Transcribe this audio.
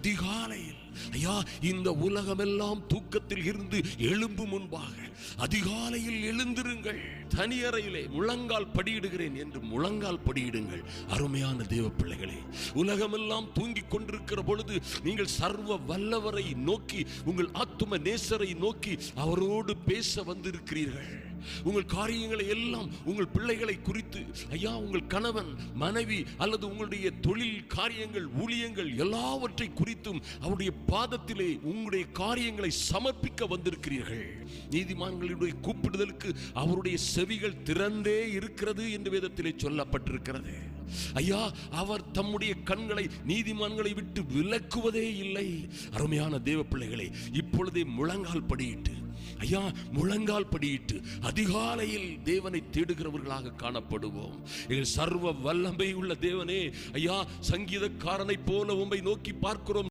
அதிகாலையில் ஐயா இந்த உலகமெல்லாம் தூக்கத்தில் இருந்து எழும்பும் முன்பாக அதிகாலையில் எழுந்திருங்கள். தனியறையிலே முழங்கால் படியிடுகிறேன் என்று முழங்கால் படியிடுங்கள். அருமையான தேவ பிள்ளைகளே, உலகமெல்லாம் தூங்கிக் கொண்டிருக்கிற பொழுது நீங்கள் சர்வ வல்லவரை நோக்கி, உங்கள் ஆத்தும நேசரை நோக்கி அவரோடு பேச வந்திருக்கிறீர்கள். உங்கள் காரியங்களை எல்லாம், உங்கள் பிள்ளைகளை குறித்து ஐயா, உங்கள் கணவன் மனைவி அல்லது உங்களுடைய தொழில் காரியங்கள் ஊழியங்கள் எல்லாவற்றை குறித்தும் அவருடைய பாதத்திலே உங்களுடைய காரியங்களை சமர்ப்பிக்க வந்திருக்கிறீர்கள். நீதிமான்களுடைய கூப்பிடுதலுக்கு அவருடைய செவிகள் திறந்தே இருக்கிறது என்று வேதத்திலே சொல்லப்பட்டிருக்கிறது. ஐயா, அவர் தம்முடைய கண்களை நீதிமான்களை விட்டு விலக்குவதே இல்லை. அருமையான தேவ பிள்ளைகளை, இப்பொழுதே முழங்கால் படியிட்டு ஐயா, முழங்கால் படியிட்டு அதிகாலையில் தேவனை தேடுகிறவர்களாக காணப்படுவோம். எங்கள் சர்வ வல்லமை உள்ள தேவனே, ஐயா, சங்கீதக்காரனை போல உம்மை நோக்கி பார்க்கிறோம்.